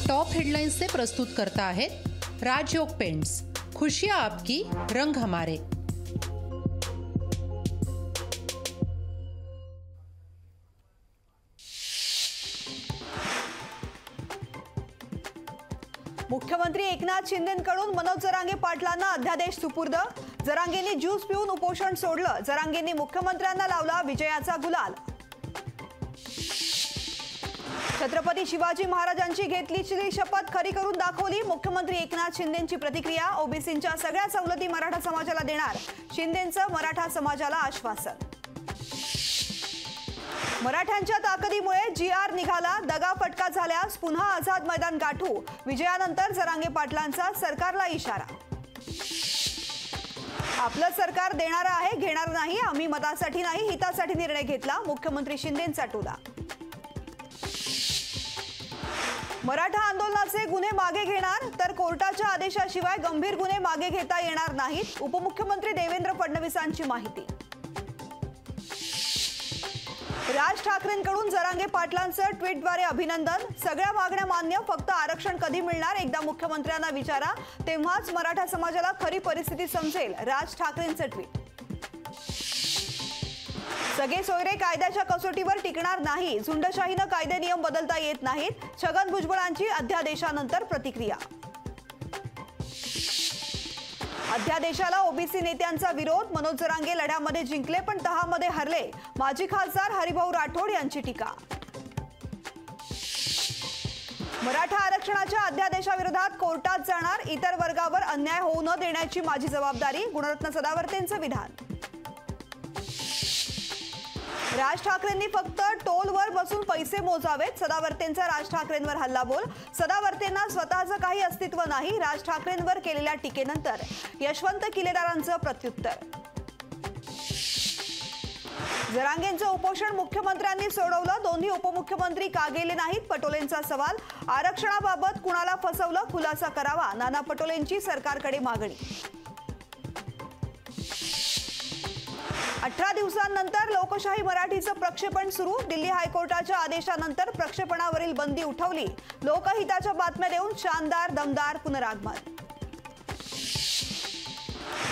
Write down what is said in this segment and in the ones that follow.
Top headlines से प्रस्तुत करता है राजयोग पेंट्स। खुशियां आपकी, रंग हमारे। मुख्यमंत्री एकनाथ शिंदेंकडून मनोज जरांगे पाटलांना अध्यादेश सुपूर्द। जरांगेंनी ज्यूस पिऊन उपोषण सोडलं। जरांगेंनी मुख्यमंत्र्यांना लावला विजयाचा गुलाल। छत्रपती शिवाजी महाराजांची घेतलीची शपथ खरी करून दाखवली। मुख्यमंत्री एकनाथ शिंदेंची प्रतिक्रिया। ओबीसींच्या सगळ्या सवलती मराठा समाजाला देणार, शिंदेंचं मराठा समाजाला आश्वासन। मराठ्यांच्या ताकदीमुळे जीआर निघाला, दगाफटका झाल्यास पुन्हा आझाद मैदान गाठू। विजयानंतर जरांगे पाटलांचा सरकारला इशारा। आपलं सरकार देणार आहे, घेणार नाही। आम्ही मतासाठी नाही, हितासाठी निर्णय घेतला। मुख्यमंत्री शिंदेंचा टोला। मराठा आंदोलनाचे गुन्हे मागे घेणार तर कोर्टाच्या आदेशाशिवाय गंभीर गुन्हे मागे घेता येणार नाहीत। उपमुख्यमंत्री देवेंद्र फडणवीसांची माहिती। राज ठाकरेंकडून जरांगे पाटलांचं ट्विटद्वारे अभिनंदन। सगळ्या मागण्या मान्य, फक्त आरक्षण कधी मिळणार एकदा मुख्यमंत्र्यांना विचारा, तेव्हाच मराठा समाजाला खरी परिस्थिती समजेल। राज ठाकरेंचं ट्विट। सगळे सोयरे कायद्याच्या कसोटीवर टिकणार नाही। झुंडशाहीनं कायदे नियम बदलता येत नाहीत। छगन भुजबळांची अध्यादेशानंतर प्रतिक्रिया। अध्यादेशाला ओबीसी नेत्यांचा विरोध। मनोज जरांगे लढ्यामध्ये जिंकले पण तहामध्ये हरले। माजी खासदार हरिभाऊ राठोड यांची टीका। मराठा आरक्षणाच्या अध्यादेशाविरोधात कोर्टात जाणार, इतर वर्गावर अन्याय होऊ न देण्याची माझी जबाबदारी। गुणरत्न सदावर्तेंचं विधान। राज ठाकरेंनी फक्त टोलवर बसून पैसे मोजावेत। सदावर्तेंचा राज ठाकरेंवर हल्लाबोल। सदावर्तेंना स्वतःचं काही अस्तित्व नाही। राज ठाकरेंवर केलेल्या टीकेनंतर यशवंत किलेदारांचं प्रत्युत्तर। जरांगेंचं उपोषण मुख्यमंत्र्यांनी सोडवलं। दोन्ही उपमुख्यमंत्री का गेले नाहीत, पटोलेंचा सवाल। आरक्षणाबाबत कुणाला फसवलं, खुलासा करावा। नाना पटोलेंची सरकारकडे मागणी। 18 दिवसांनंतर लोकशाही मराठीचं प्रक्षेपण सुरू। दिल्ली हायकोर्टाच्या आदेशानंतर प्रक्षेपणावरील बंदी उठवली। लोकहिताच्या बातम्या देऊन शानदार दमदार पुनरागमन।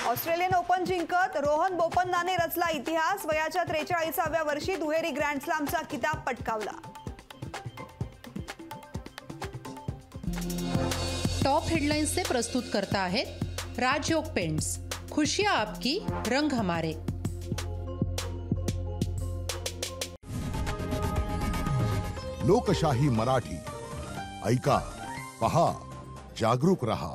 ऑस्ट्रेलियन ओपन जिंकत रोहन बोपन्नाने रचला इतिहास। वयाच्या 43व्या वर्षी दुहेरी ग्रँड स्लॅमचा किताब पटकावला। टॉप हेडलाइंस से प्रस्तुत करता है राजयोग पेंट्स। खुशियां आपकी, रंग हमारे। लोकशाही मराठी ऐका, पहा, जागरूक रहा।